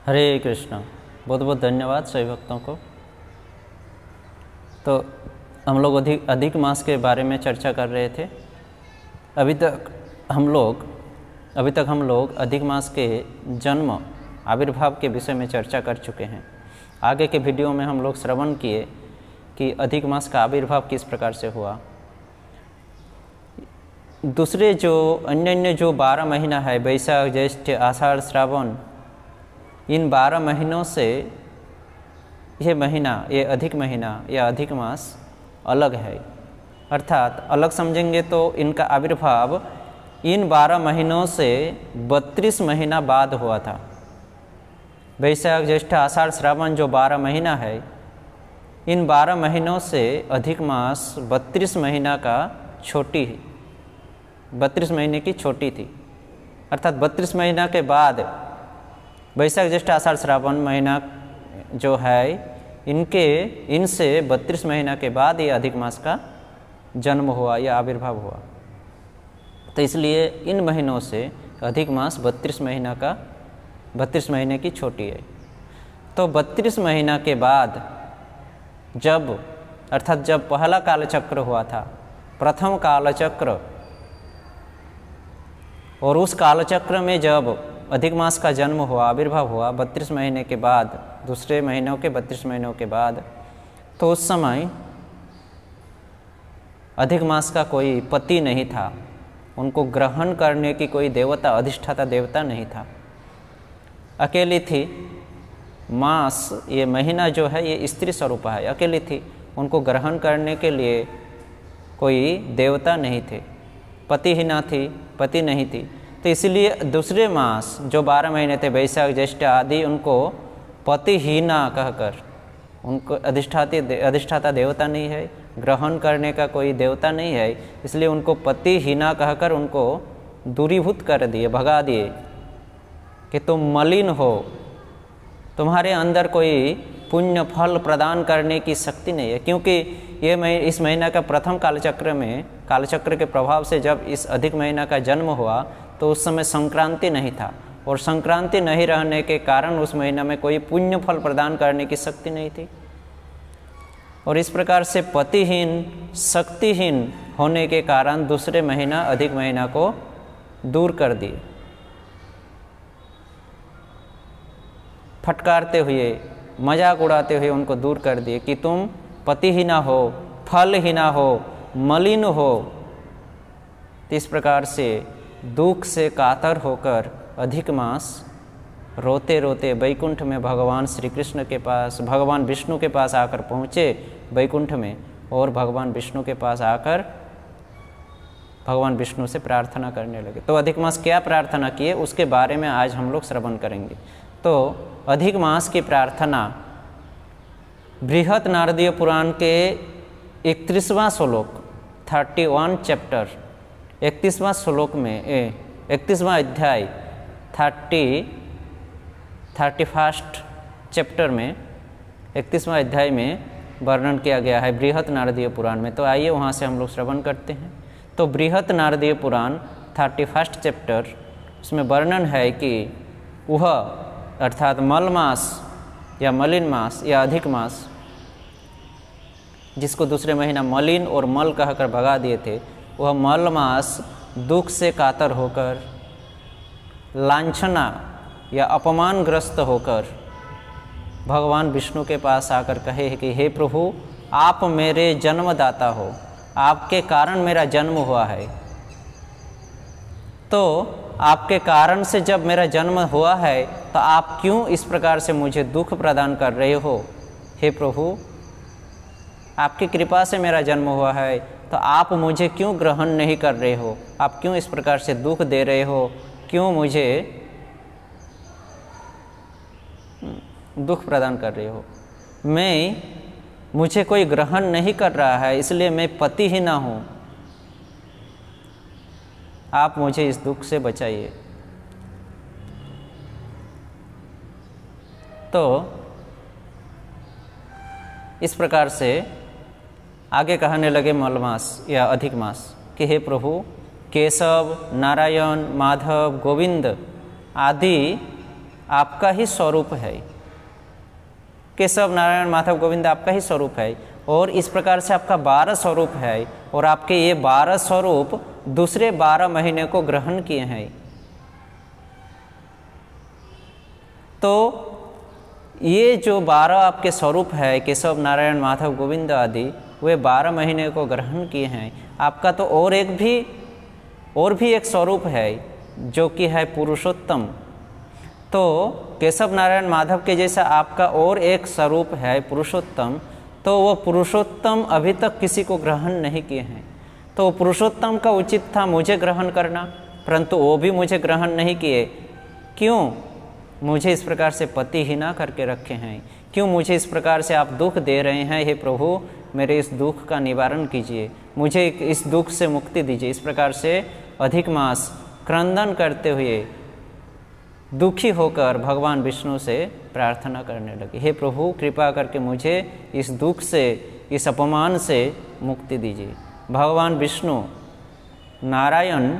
हरे कृष्णा। बहुत बहुत धन्यवाद सभी भक्तों को। तो हम लोग अधिक मास के बारे में चर्चा कर रहे थे। अभी तक हम लोग अधिक मास के जन्म आविर्भाव के विषय में चर्चा कर चुके हैं। आगे के वीडियो में हम लोग श्रवण किए कि अधिक मास का आविर्भाव किस प्रकार से हुआ। दूसरे जो अन्य जो 12 महीना है, वैशाख ज्येष्ठ आषाढ़ श्रावण, इन 12 महीनों से ये अधिक महीना या अधिक मास अलग है। अर्थात अलग समझेंगे तो इनका आविर्भाव इन 12 महीनों से 32 महीना बाद हुआ था। वैशाख ज्येष्ठ आषाढ़ श्रावण जो 12 महीना है, इन 12 महीनों से अधिक मास 32 महीना का 32 महीने की छोटी थी। अर्थात 32 महीना के बाद वैशाख ज्येष्ठ आषाढ़ श्रावण महीना जो है, इनसे 32 महीना के बाद ये अधिक मास का जन्म हुआ या आविर्भाव हुआ। तो इसलिए इन महीनों से अधिक मास 32 महीने की छोटी है। तो 32 महीना के बाद जब पहला कालचक्र हुआ था, प्रथम कालचक्र, और उस कालचक्र में जब अधिक मास का जन्म हुआ, आविर्भाव हुआ 32 महीने के बाद, दूसरे महीनों के 32 महीनों के बाद, तो उस समय अधिक मास का कोई पति नहीं था। उनको ग्रहण करने की कोई देवता, अधिष्ठाता देवता नहीं था। अकेली थी मास, ये महीना जो है ये स्त्री स्वरूप है, अकेली थी। उनको ग्रहण करने के लिए कोई देवता नहीं थे, पतिहीना थी, पति नहीं थी। तो इसलिए दूसरे मास जो 12 महीने थे, वैशाख ज्येष्ठ आदि, उनको पतिहीना कहकर, उनको अधिष्ठाता देवता नहीं है, ग्रहण करने का कोई देवता नहीं है, इसलिए उनको पतिहीना कहकर उनको दूरीभूत कर दिए, भगा दिए कि तुम मलिन हो, तुम्हारे अंदर कोई पुण्य फल प्रदान करने की शक्ति नहीं है। क्योंकि इस महीना का प्रथम कालचक्र के प्रभाव से जब इस अधिक महीना का जन्म हुआ, तो उस समय संक्रांति नहीं था, और संक्रांति नहीं रहने के कारण उस महीना में कोई पुण्य फल प्रदान करने की शक्ति नहीं थी। और इस प्रकार से पतिहीन, शक्तिहीन होने के कारण दूसरे महीना अधिक महीना को दूर कर दिए, फटकारते हुए, मजाक उड़ाते हुए उनको दूर कर दिए कि तुम पतिहीना हो, फलहीना हो, मलिन हो। इस प्रकार से दुख से कातर होकर अधिक मास रोते रोते वैकुंठ में भगवान श्री कृष्ण के पास, भगवान विष्णु के पास आकर पहुँचे वैकुंठ में, और भगवान विष्णु के पास आकर भगवान विष्णु से प्रार्थना करने लगे। तो अधिक मास क्या प्रार्थना किए उसके बारे में आज हम लोग श्रवण करेंगे। तो अधिक मास की प्रार्थना बृहत नारदीय पुराण के 31वां श्लोक, 31 चैप्टर, 31वां श्लोक में, 31वां अध्याय 31 चैप्टर में, 31वां अध्याय में वर्णन किया गया है बृहत नारदीय पुराण में। तो आइए वहाँ से हम लोग श्रवण करते हैं। तो बृहत नारदीय पुराण 31 चैप्टर, उसमें वर्णन है कि वह अर्थात मल मास या मलिन मास या अधिक मास, जिसको दूसरे महीना मलिन और मल कहकर भगा दिए थे, वह मल मास दुख से कातर होकर, लांछना या अपमानग्रस्त होकर भगवान विष्णु के पास आकर कहे कि हे प्रभु, आप मेरे जन्मदाता हो, आपके कारण मेरा जन्म हुआ है। तो आपके कारण से जब मेरा जन्म हुआ है, तो आप क्यों इस प्रकार से मुझे दुख प्रदान कर रहे हो? हे प्रभु, आपकी कृपा से मेरा जन्म हुआ है, तो आप मुझे क्यों ग्रहण नहीं कर रहे हो? आप क्यों इस प्रकार से दुख दे रहे हो? क्यों मुझे दुख प्रदान कर रहे हो? मुझे कोई ग्रहण नहीं कर रहा है, इसलिए मैं पति ही ना हूँ। आप मुझे इस दुख से बचाइए। तो इस प्रकार से आगे कहने लगे मलमास या अधिक मास कि हे प्रभु, केशव, नारायण, माधव, गोविंद आदि आपका ही स्वरूप है। केशव नारायण माधव गोविंद आपका ही स्वरूप है, और इस प्रकार से आपका 12 स्वरूप है, और आपके ये 12 स्वरूप दूसरे 12 महीने को ग्रहण किए हैं। तो ये जो 12 आपके स्वरूप है, केशव नारायण माधव गोविंद आदि, वे 12 महीने को ग्रहण किए हैं। आपका तो और भी एक स्वरूप है जो कि है पुरुषोत्तम। तो केशव नारायण माधव के जैसा आपका और एक स्वरूप है पुरुषोत्तम, तो वो पुरुषोत्तम अभी तक किसी को ग्रहण नहीं किए हैं। तो पुरुषोत्तम का उचित था मुझे ग्रहण करना, परंतु वो भी मुझे ग्रहण नहीं किए। क्यों? मुझे इस प्रकार से पतिहीना करके रखे हैं। क्यों मुझे इस प्रकार से आप दुख दे रहे हैं? हे प्रभु, मेरे इस दुख का निवारण कीजिए, मुझे इस दुख से मुक्ति दीजिए। इस प्रकार से अधिक मास क्रंदन करते हुए दुखी होकर भगवान विष्णु से प्रार्थना करने लगे, हे प्रभु कृपा करके मुझे इस दुख से, इस अपमान से मुक्ति दीजिए। भगवान विष्णु नारायण,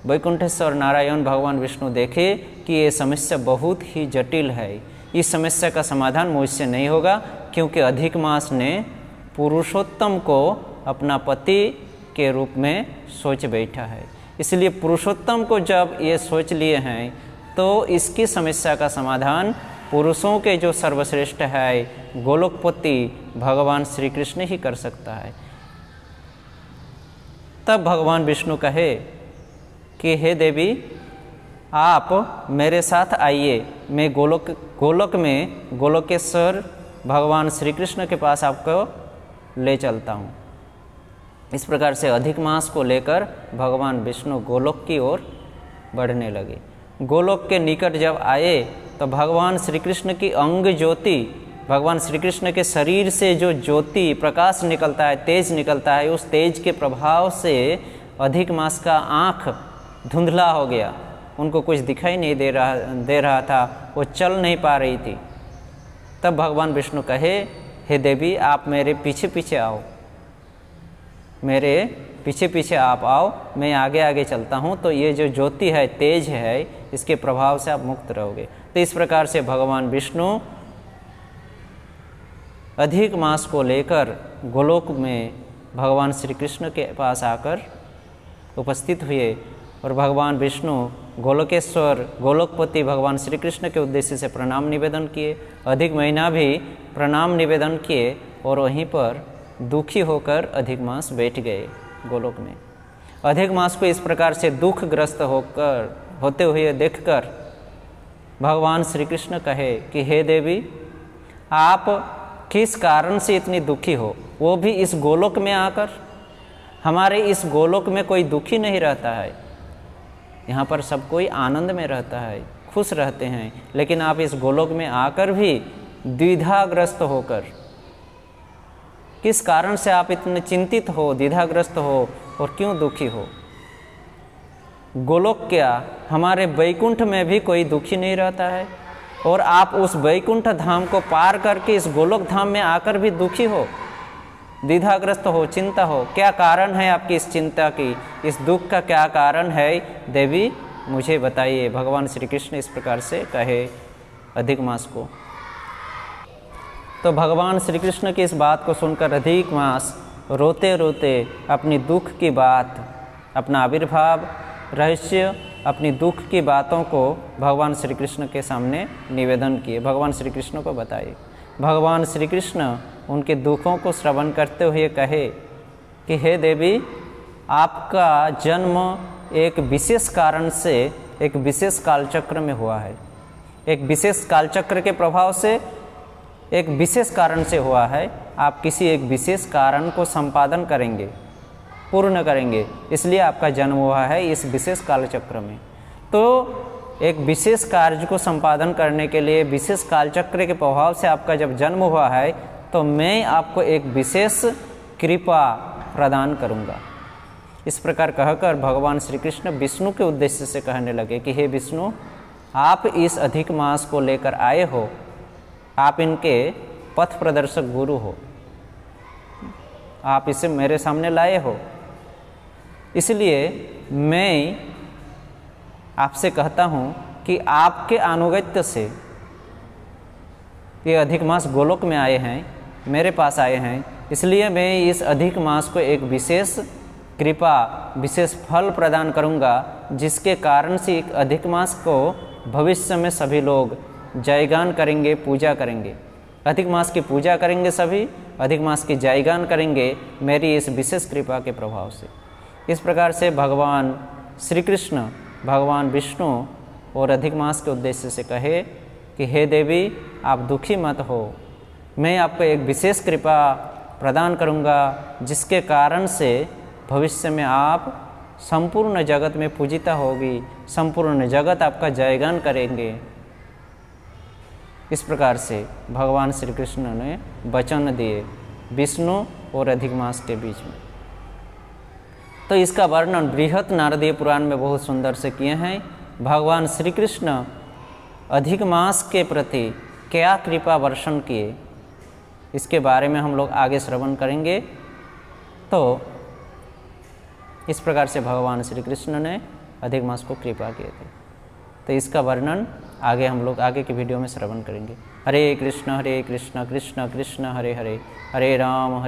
वैकुंठेश्वर नारायण भगवान विष्णु देखे कि ये समस्या बहुत ही जटिल है, इस समस्या का समाधान मुझसे नहीं होगा, क्योंकि अधिक मास ने पुरुषोत्तम को अपना पति के रूप में सोच बैठा है। इसलिए पुरुषोत्तम को जब ये सोच लिए हैं तो इसकी समस्या का समाधान पुरुषों के जो सर्वश्रेष्ठ है गोलोकपति भगवान श्री कृष्ण ही कर सकता है। तब भगवान विष्णु कहे कि हे देवी, आप मेरे साथ आइए, मैं गोलोक में गोलोकेश्वर भगवान श्री कृष्ण के पास आपको ले चलता हूँ। इस प्रकार से अधिक मास को लेकर भगवान विष्णु गोलोक की ओर बढ़ने लगे। गोलोक के निकट जब आए तो भगवान श्री कृष्ण की अंग ज्योति, भगवान श्री कृष्ण के शरीर से जो ज्योति प्रकाश निकलता है, तेज निकलता है, उस तेज के प्रभाव से अधिक मास का आँख धुंधला हो गया, उनको कुछ दिखाई नहीं दे रहा था, वो चल नहीं पा रही थी। तब भगवान विष्णु कहे, हे देवी आप मेरे पीछे पीछे आओ, मेरे पीछे पीछे आप आओ, मैं आगे आगे चलता हूँ, तो ये जो ज्योति है, तेज है, इसके प्रभाव से आप मुक्त रहोगे। तो इस प्रकार से भगवान विष्णु अधिक मास को लेकर गोलोक में भगवान श्री कृष्ण के पास आकर उपस्थित हुए, और भगवान विष्णु गोलोकेश्वर गोलोकपति भगवान श्री कृष्ण के उद्देश्य से प्रणाम निवेदन किए। अधिक महीना भी प्रणाम निवेदन किए, और वहीं पर दुखी होकर अधिक मास बैठ गए गोलोक में। अधिक मास को इस प्रकार से दुखग्रस्त होते हुए देखकर भगवान श्री कृष्ण कहे कि हे देवी, आप किस कारण से इतनी दुखी हो, वो भी इस गोलोक में आकर। हमारे इस गोलोक में कोई दुखी नहीं रहता है, यहाँ पर सब कोई आनंद में रहता है, खुश रहते हैं, लेकिन आप इस गोलोक में आकर भी द्विधाग्रस्त होकर, किस कारण से आप इतने चिंतित हो, द्विधाग्रस्त हो, और क्यों दुखी हो? गोलोक क्या, हमारे वैकुंठ में भी कोई दुखी नहीं रहता है, और आप उस वैकुंठ धाम को पार करके इस गोलोक धाम में आकर भी दुखी हो, द्विधाग्रस्त हो, चिंता हो। क्या कारण है आपकी इस चिंता की, इस दुख का क्या कारण है? देवी मुझे बताइए। भगवान श्री कृष्ण इस प्रकार से कहे अधिक मास को। तो भगवान श्री कृष्ण की इस बात को सुनकर अधिक मास रोते रोते अपनी दुख की बात, अपना आविर्भाव रहस्य, अपनी दुख की बातों को भगवान श्री कृष्ण के सामने निवेदन किए, भगवान श्री कृष्ण को बताए। भगवान श्री कृष्ण उनके दुखों को श्रवण करते हुए कहे कि हे देवी, आपका जन्म एक विशेष कारण से, एक विशेष कालचक्र में हुआ है, एक विशेष कालचक्र के प्रभाव से, एक विशेष कारण से हुआ है। आप किसी एक विशेष कारण को संपादन करेंगे, पूर्ण करेंगे, इसलिए आपका जन्म हुआ है इस विशेष कालचक्र में। तो एक विशेष कार्य को संपादन करने के लिए विशेष कालचक्र के प्रभाव से आपका जब जन्म हुआ है, तो मैं आपको एक विशेष कृपा प्रदान करूंगा। इस प्रकार कहकर भगवान श्री कृष्ण विष्णु के उद्देश्य से कहने लगे कि हे विष्णु, आप इस अधिक मास को लेकर आए हो, आप इनके पथ प्रदर्शक गुरु हो, आप इसे मेरे सामने लाए हो, इसलिए मैं आपसे कहता हूँ कि आपके अनुगत्य से ये अधिक मास गोलोक में आए हैं, मेरे पास आए हैं, इसलिए मैं इस अधिक मास को एक विशेष कृपा, विशेष फल प्रदान करूंगा, जिसके कारण से एक अधिक मास को भविष्य में सभी लोग जयगान करेंगे, पूजा करेंगे। अधिक मास की पूजा करेंगे सभी, अधिक मास की जयगान करेंगे मेरी इस विशेष कृपा के प्रभाव से। इस प्रकार से भगवान श्री कृष्ण, भगवान विष्णु और अधिक मास के उद्देश्य से कहे कि हे देवी, आप दुखी मत हो, मैं आपको एक विशेष कृपा प्रदान करूंगा, जिसके कारण से भविष्य में आप संपूर्ण जगत में पूजिता होगी, संपूर्ण जगत आपका जयगान करेंगे। इस प्रकार से भगवान श्री कृष्ण ने वचन दिए विष्णु और अधिक मास के बीच में। तो इसका वर्णन बृहत नारदीय पुराण में बहुत सुंदर से किए हैं। भगवान श्री कृष्ण अधिक मास के प्रति क्या कृपा वर्षण किए, इसके बारे में हम लोग आगे श्रवण करेंगे। तो इस प्रकार से भगवान श्री कृष्ण ने अधिक मास को कृपा किए थे। तो इसका वर्णन आगे हम लोग आगे की वीडियो में श्रवण करेंगे। हरे कृष्ण कृष्ण कृष्ण हरे हरे, हरे राम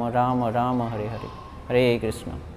राम राम हरे हरे, हरे कृष्ण।